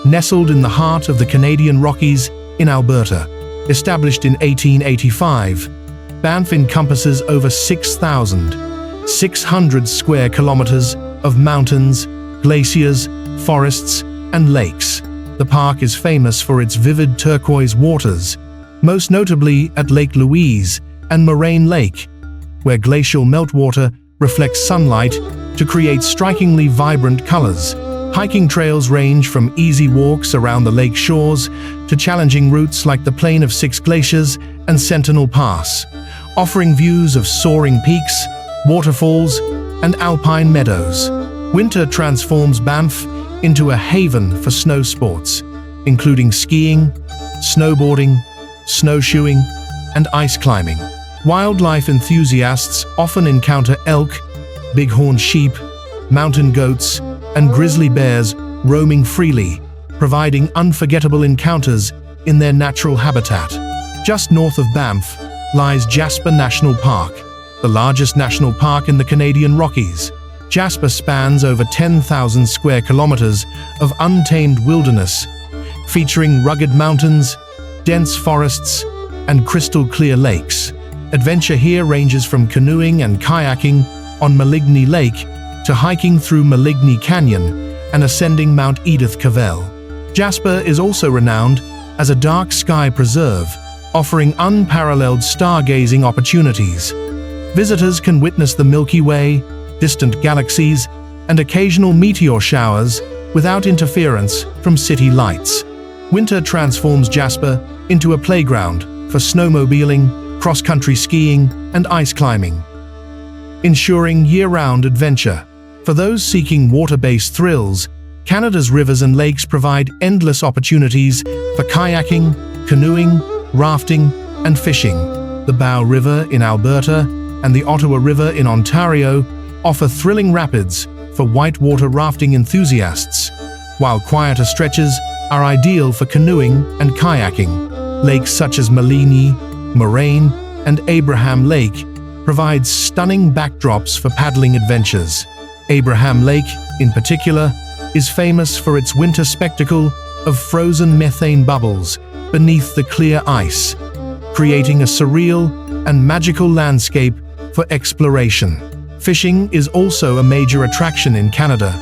Nestled in the heart of the Canadian Rockies in Alberta. Established in 1885, Banff encompasses over 6,600 square kilometers of mountains, glaciers, forests, and lakes. The park is famous for its vivid turquoise waters, most notably at Lake Louise and Moraine Lake, where glacial meltwater reflects sunlight to create strikingly vibrant colors. Hiking trails range from easy walks around the lake shores to challenging routes like the Plain of Six Glaciers and Sentinel Pass, offering views of soaring peaks, waterfalls, and alpine meadows. Winter transforms Banff into a haven for snow sports, including skiing, snowboarding, snowshoeing, and ice climbing. Wildlife enthusiasts often encounter elk, bighorn sheep, mountain goats, and grizzly bears roaming freely, providing unforgettable encounters in their natural habitat. Just north of Banff lies Jasper National Park, the largest national park in the Canadian Rockies. Jasper spans over 10,000 square kilometers of untamed wilderness, featuring rugged mountains, dense forests, and crystal-clear lakes. Adventure here ranges from canoeing and kayaking on Maligny Lake to hiking through Maligny Canyon and ascending Mount Edith Cavell. Jasper is also renowned as a dark sky preserve, offering unparalleled stargazing opportunities. Visitors can witness the Milky Way, distant galaxies, and occasional meteor showers without interference from city lights. Winter transforms Jasper into a playground for snowmobiling, cross-country skiing, and ice climbing, ensuring year-round adventure. For those seeking water-based thrills, Canada's rivers and lakes provide endless opportunities for kayaking, canoeing, rafting, and fishing. The Bow River in Alberta and the Ottawa River in Ontario offer thrilling rapids for whitewater rafting enthusiasts, while quieter stretches are ideal for canoeing and kayaking. Lakes such as Maligny, Moraine, and Abraham Lake provide stunning backdrops for paddling adventures. Abraham Lake, in particular, is famous for its winter spectacle of frozen methane bubbles beneath the clear ice, creating a surreal and magical landscape for exploration. Fishing is also a major attraction in Canada,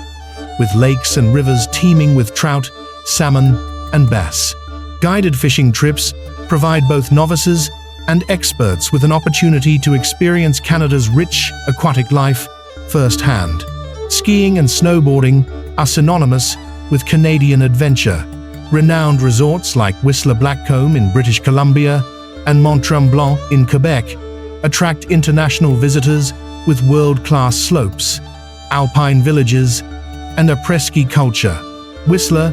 with lakes and rivers teeming with trout, salmon, and bass. Guided fishing trips provide both novices and experts with an opportunity to experience Canada's rich aquatic life firsthand. Skiing and snowboarding are synonymous with Canadian adventure. Renowned resorts like Whistler Blackcomb in British Columbia and Mont-Tremblant in Quebec attract international visitors with world-class slopes, alpine villages, and après-ski culture. Whistler,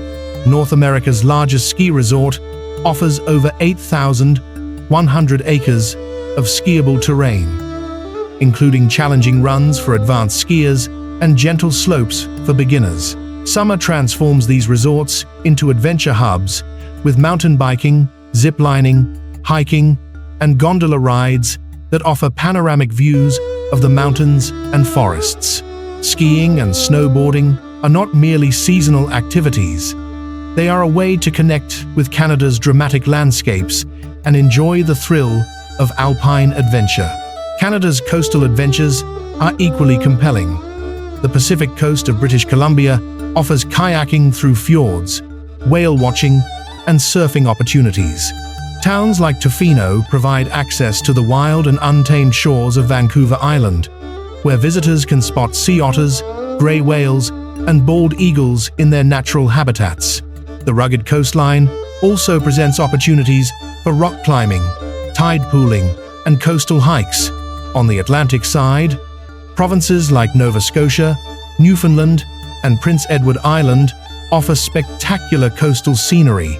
North America's largest ski resort, offers over 8,100 acres of skiable terrain, including challenging runs for advanced skiers and gentle slopes for beginners. Summer transforms these resorts into adventure hubs with mountain biking, zip lining, hiking, and gondola rides that offer panoramic views of the mountains and forests. Skiing and snowboarding are not merely seasonal activities. They are a way to connect with Canada's dramatic landscapes and enjoy the thrill of alpine adventure. Canada's coastal adventures are equally compelling. The Pacific coast of British Columbia offers kayaking through fjords, whale watching, and surfing opportunities. Towns like Tofino provide access to the wild and untamed shores of Vancouver Island, where visitors can spot sea otters, grey whales, and bald eagles in their natural habitats. The rugged coastline also presents opportunities for rock climbing, tide pooling, and coastal hikes. On the Atlantic side, provinces like Nova Scotia, Newfoundland, and Prince Edward Island offer spectacular coastal scenery,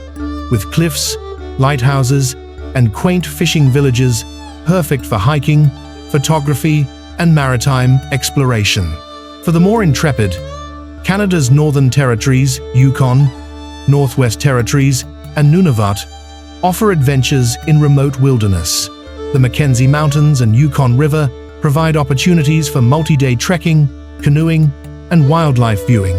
with cliffs, lighthouses, and quaint fishing villages perfect for hiking, photography, and maritime exploration. For the more intrepid, Canada's Northern Territories, Yukon, Northwest Territories, and Nunavut offer adventures in remote wilderness. The Mackenzie Mountains and Yukon River provide opportunities for multi-day trekking, canoeing, and wildlife viewing.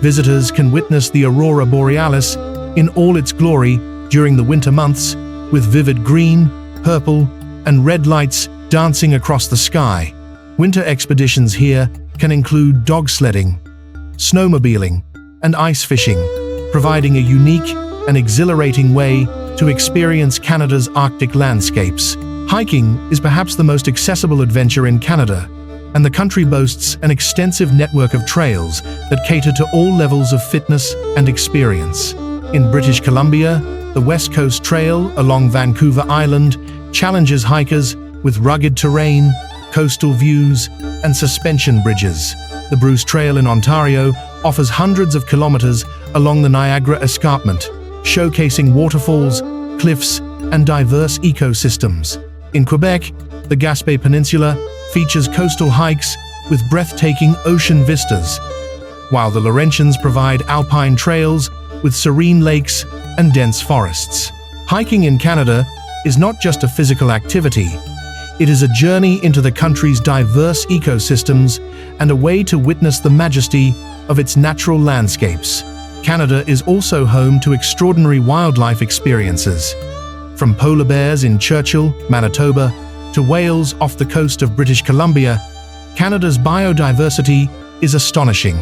Visitors can witness the aurora borealis in all its glory during the winter months, with vivid green, purple, and red lights dancing across the sky. Winter expeditions here can include dog sledding, snowmobiling, and ice fishing, providing a unique and exhilarating way to experience Canada's Arctic landscapes. Hiking is perhaps the most accessible adventure in Canada, and the country boasts an extensive network of trails that cater to all levels of fitness and experience. In British Columbia, the West Coast Trail along Vancouver Island challenges hikers with rugged terrain, coastal views, and suspension bridges. The Bruce Trail in Ontario offers hundreds of kilometers along the Niagara Escarpment, showcasing waterfalls, cliffs, and diverse ecosystems. In Quebec, the Gaspé Peninsula features coastal hikes with breathtaking ocean vistas, while the Laurentians provide alpine trails with serene lakes and dense forests. Hiking in Canada is not just a physical activity. It is a journey into the country's diverse ecosystems and a way to witness the majesty of its natural landscapes. Canada is also home to extraordinary wildlife experiences. From polar bears in Churchill, Manitoba, to whales off the coast of British Columbia, Canada's biodiversity is astonishing.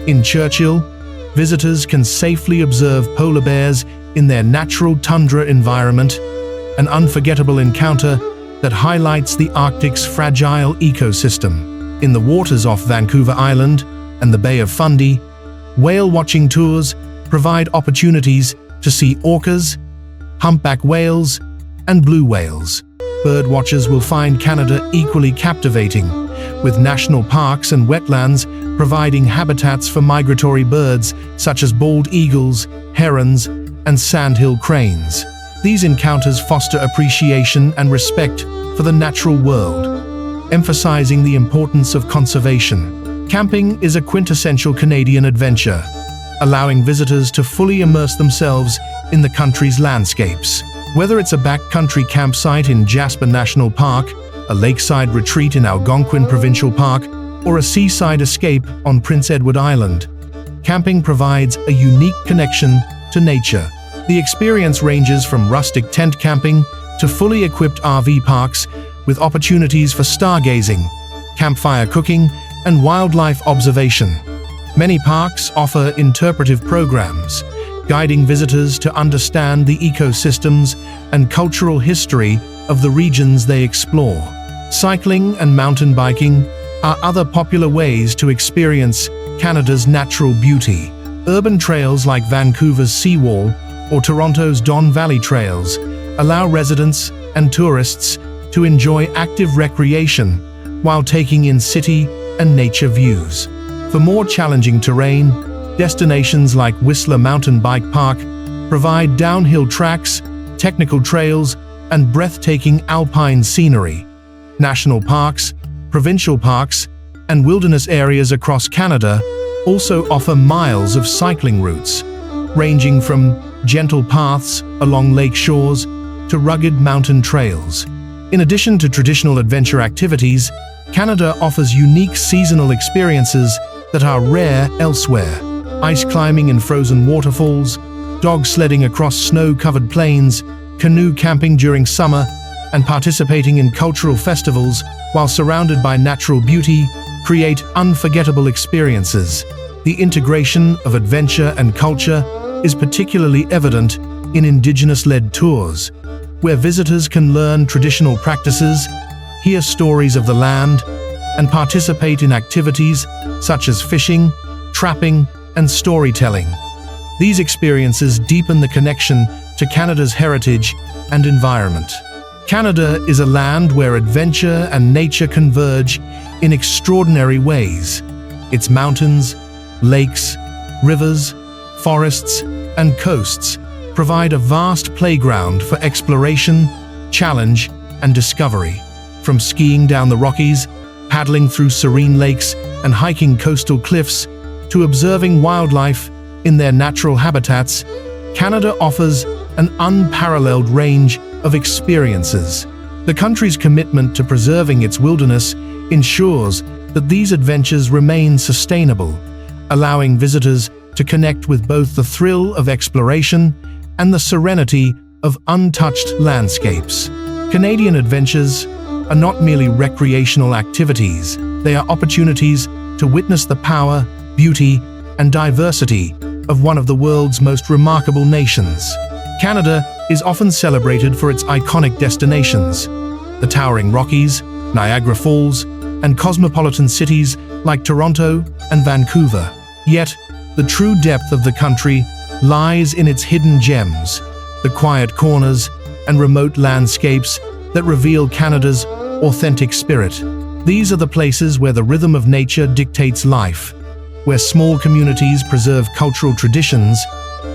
In Churchill, visitors can safely observe polar bears in their natural tundra environment, an unforgettable encounter that highlights the Arctic's fragile ecosystem. In the waters off Vancouver Island and the Bay of Fundy, whale-watching tours provide opportunities to see orcas, humpback whales, and blue whales. Birdwatchers will find Canada equally captivating, with national parks and wetlands providing habitats for migratory birds such as bald eagles, herons, and sandhill cranes. These encounters foster appreciation and respect for the natural world, emphasizing the importance of conservation. Camping is a quintessential Canadian adventure, allowing visitors to fully immerse themselves in the country's landscapes. Whether it's a backcountry campsite in Jasper National Park, a lakeside retreat in Algonquin Provincial Park, or a seaside escape on Prince Edward Island, camping provides a unique connection to nature. The experience ranges from rustic tent camping to fully equipped RV parks with opportunities for stargazing, campfire cooking, and wildlife observation. Many parks offer interpretive programs, guiding visitors to understand the ecosystems and cultural history of the regions they explore. Cycling and mountain biking are other popular ways to experience Canada's natural beauty. Urban trails like Vancouver's Seawall or Toronto's Don Valley Trails allow residents and tourists to enjoy active recreation while taking in city and nature views. For more challenging terrain, destinations like Whistler Mountain Bike Park provide downhill tracks, technical trails, and breathtaking alpine scenery. National parks, provincial parks, and wilderness areas across Canada also offer miles of cycling routes, ranging from gentle paths along lake shores to rugged mountain trails. In addition to traditional adventure activities, Canada offers unique seasonal experiences that are rare elsewhere. Ice climbing in frozen waterfalls, dog sledding across snow-covered plains, canoe camping during summer, and participating in cultural festivals while surrounded by natural beauty create unforgettable experiences. The integration of adventure and culture is particularly evident in Indigenous-led tours, where visitors can learn traditional practices, hear stories of the land, and participate in activities such as fishing, trapping, and storytelling. These experiences deepen the connection to Canada's heritage and environment. Canada is a land where adventure and nature converge in extraordinary ways. Its mountains, lakes, rivers, forests, and coasts provide a vast playground for exploration, challenge, and discovery. From skiing down the Rockies, paddling through serene lakes, and hiking coastal cliffs, to observing wildlife in their natural habitats, Canada offers an unparalleled range of experiences. The country's commitment to preserving its wilderness ensures that these adventures remain sustainable, allowing visitors to connect with both the thrill of exploration and the serenity of untouched landscapes. Canadian adventures are not merely recreational activities, they are opportunities to witness the power, beauty, and diversity of one of the world's most remarkable nations. Canada is often celebrated for its iconic destinations, the towering Rockies, Niagara Falls, and cosmopolitan cities like Toronto and Vancouver. Yet, the true depth of the country lies in its hidden gems, the quiet corners and remote landscapes that reveal Canada's authentic spirit. These are the places where the rhythm of nature dictates life, where small communities preserve cultural traditions,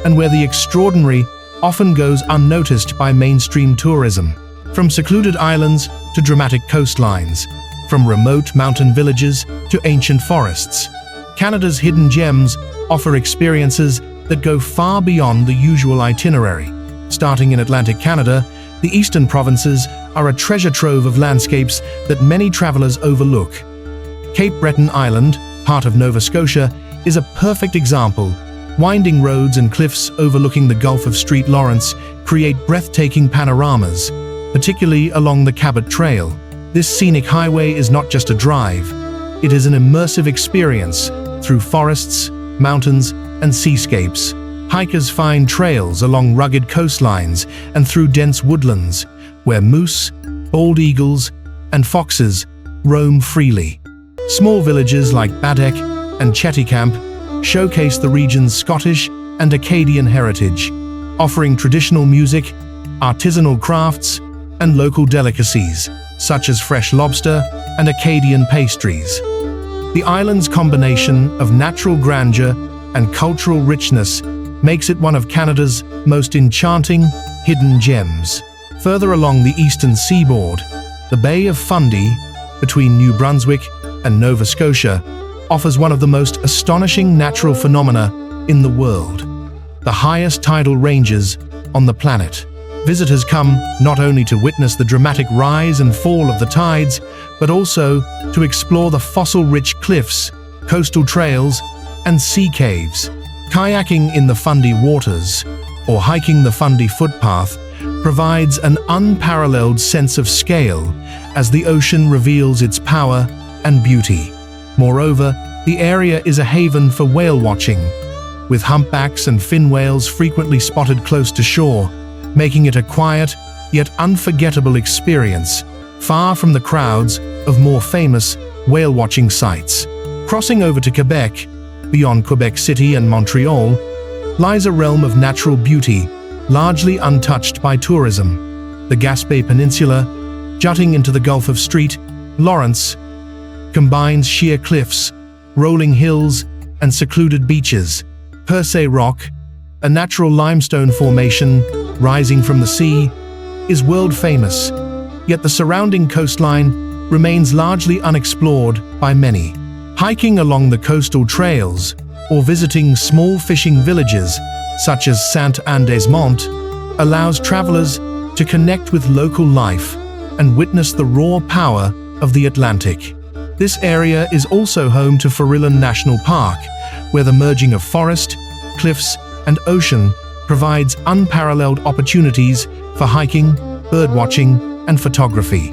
and where the extraordinary often goes unnoticed by mainstream tourism. From secluded islands to dramatic coastlines, from remote mountain villages to ancient forests, Canada's hidden gems offer experiences that go far beyond the usual itinerary. Starting in Atlantic Canada, the eastern provinces are a treasure trove of landscapes that many travelers overlook. Cape Breton Island, part of Nova Scotia, is a perfect example. Winding roads and cliffs overlooking the Gulf of St. Lawrence create breathtaking panoramas, particularly along the Cabot Trail. This scenic highway is not just a drive, it is an immersive experience through forests, mountains, and seascapes. Hikers find trails along rugged coastlines and through dense woodlands, where moose, bald eagles, and foxes roam freely. Small villages like Baddeck and Chettycamp showcase the region's Scottish and Acadian heritage, offering traditional music, artisanal crafts, and local delicacies, such as fresh lobster and Acadian pastries. The island's combination of natural grandeur and cultural richness makes it one of Canada's most enchanting hidden gems. Further along the eastern seaboard, the Bay of Fundy, between New Brunswick and Nova Scotia, offers one of the most astonishing natural phenomena in the world: the highest tidal ranges on the planet. Visitors come not only to witness the dramatic rise and fall of the tides, but also to explore the fossil-rich cliffs, coastal trails, and sea caves. Kayaking in the Fundy waters, or hiking the Fundy footpath, provides an unparalleled sense of scale as the ocean reveals its power and beauty. Moreover, the area is a haven for whale watching, with humpbacks and fin whales frequently spotted close to shore, making it a quiet yet unforgettable experience, far from the crowds of more famous whale-watching sites. Crossing over to Quebec, beyond Quebec City and Montreal, lies a realm of natural beauty, largely untouched by tourism. The Gaspé Peninsula, jutting into the Gulf of St. Lawrence, combines sheer cliffs, rolling hills, and secluded beaches. Percé Rock, a natural limestone formation rising from the sea, is world famous, yet the surrounding coastline remains largely unexplored by many. Hiking along the coastal trails or visiting small fishing villages such as Saint-Anne-des-Monts allows travelers to connect with local life and witness the raw power of the Atlantic. This area is also home to Farallon National Park, where the merging of forest, cliffs, and ocean provides unparalleled opportunities for hiking, birdwatching, and photography.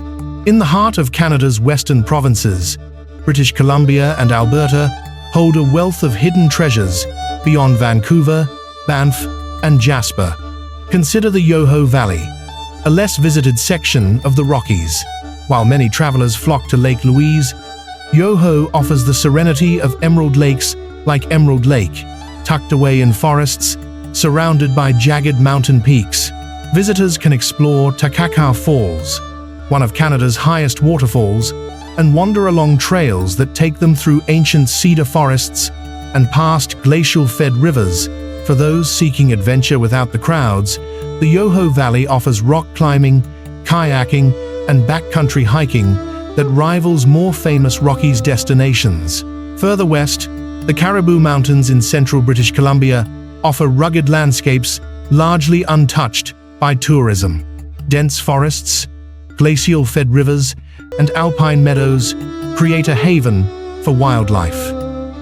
In the heart of Canada's western provinces, British Columbia and Alberta hold a wealth of hidden treasures beyond Vancouver, Banff, and Jasper. Consider the Yoho Valley, a less visited section of the Rockies. While many travelers flock to Lake Louise, Yoho offers the serenity of emerald lakes like Emerald Lake, tucked away in forests, surrounded by jagged mountain peaks. Visitors can explore Takakar Falls, one of Canada's highest waterfalls, and wander along trails that take them through ancient cedar forests and past glacial-fed rivers. For those seeking adventure without the crowds, the Yoho Valley offers rock climbing, kayaking, and backcountry hiking that rivals more famous Rockies destinations. Further west, the Caribou Mountains in central British Columbia offer rugged landscapes largely untouched by tourism. Dense forests, glacial-fed rivers, and alpine meadows create a haven for wildlife,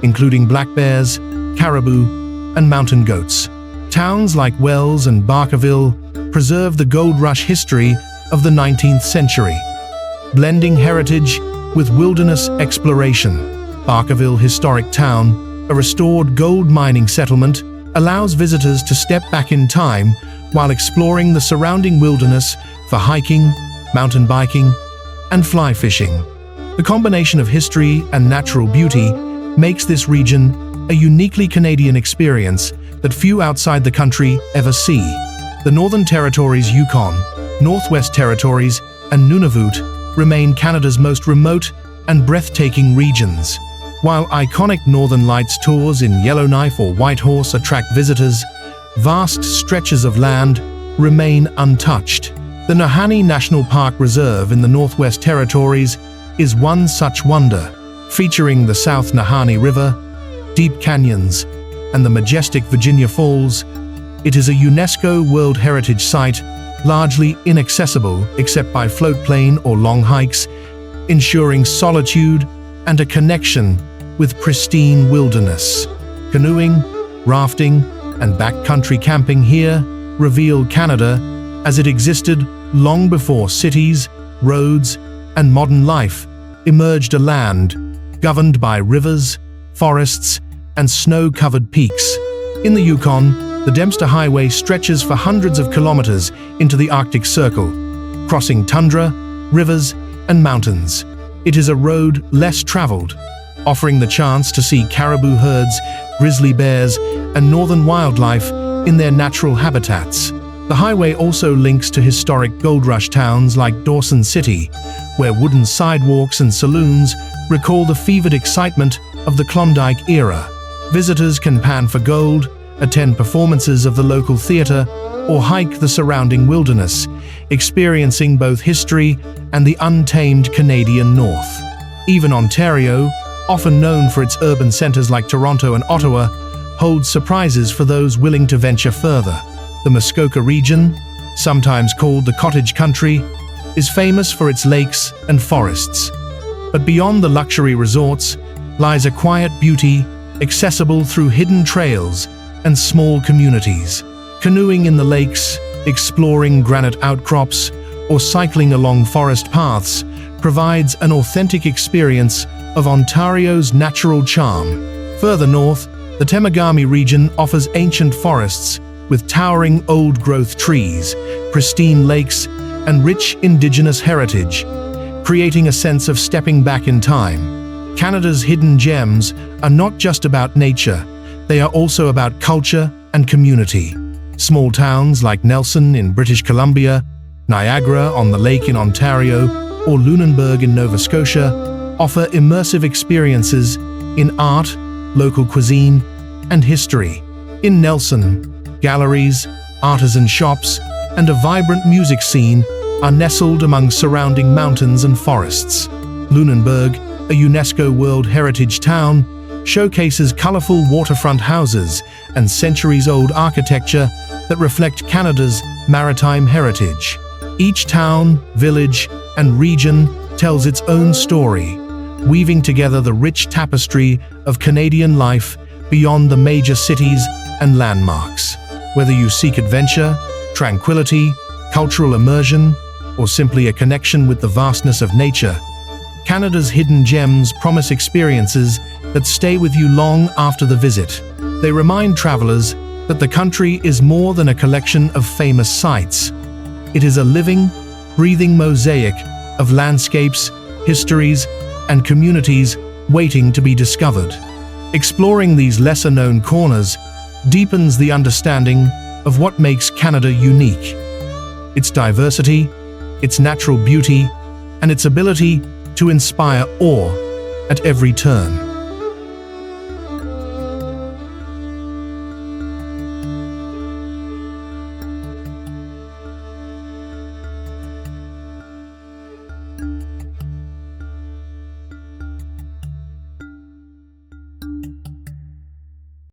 including black bears, caribou, and mountain goats. Towns like Wells and Barkerville preserve the gold rush history of the 19th century, blending heritage with wilderness exploration. Barkerville Historic Town, a restored gold mining settlement, allows visitors to step back in time while exploring the surrounding wilderness for hiking, mountain biking, and fly fishing. The combination of history and natural beauty makes this region a uniquely Canadian experience that few outside the country ever see. The Northern Territories Yukon, Northwest Territories, and Nunavut remain Canada's most remote and breathtaking regions. While iconic Northern Lights tours in Yellowknife or Whitehorse attract visitors, vast stretches of land remain untouched. The Nahanni National Park Reserve in the Northwest Territories is one such wonder, featuring the South Nahanni River, deep canyons, and the majestic Virginia Falls. It is a UNESCO World Heritage Site, largely inaccessible except by floatplane or long hikes, ensuring solitude and a connection with pristine wilderness. Canoeing, rafting, and backcountry camping here reveal Canada as it existed long before cities, roads, and modern life emerged, a land governed by rivers, forests, and snow-covered peaks. In the Yukon, the Dempster Highway stretches for hundreds of kilometers into the Arctic Circle, crossing tundra, rivers, and mountains. It is a road less traveled, offering the chance to see caribou herds, grizzly bears, and northern wildlife in their natural habitats. The highway also links to historic gold rush towns like Dawson City, where wooden sidewalks and saloons recall the fevered excitement of the Klondike era. Visitors can pan for gold, attend performances of the local theater, or hike the surrounding wilderness, experiencing both history and the untamed Canadian North. Even Ontario, often known for its urban centers like Toronto and Ottawa, holds surprises for those willing to venture further. The Muskoka region, sometimes called the Cottage Country, is famous for its lakes and forests. But beyond the luxury resorts lies a quiet beauty accessible through hidden trails and small communities. Canoeing in the lakes, exploring granite outcrops, or cycling along forest paths provides an authentic experience of Ontario's natural charm. Further north, the Temagami region offers ancient forests with towering old-growth trees, pristine lakes, and rich indigenous heritage, creating a sense of stepping back in time. Canada's hidden gems are not just about nature, they are also about culture and community. Small towns like Nelson in British Columbia, Niagara on the Lake in Ontario, or Lunenburg in Nova Scotia offer immersive experiences in art, local cuisine, and history. In Nelson, galleries, artisan shops, and a vibrant music scene are nestled among surrounding mountains and forests. Lunenburg, a UNESCO World Heritage town, showcases colorful waterfront houses and centuries-old architecture that reflect Canada's maritime heritage. Each town, village, and region tells its own story, weaving together the rich tapestry of Canadian life beyond the major cities and landmarks. Whether you seek adventure, tranquility, cultural immersion, or simply a connection with the vastness of nature, Canada's hidden gems promise experiences that stay with you long after the visit. They remind travelers that the country is more than a collection of famous sites. It is a living, breathing mosaic of landscapes, histories, and communities waiting to be discovered. Exploring these lesser-known corners deepens the understanding of what makes Canada unique. Its diversity, its natural beauty, and its ability to inspire awe at every turn.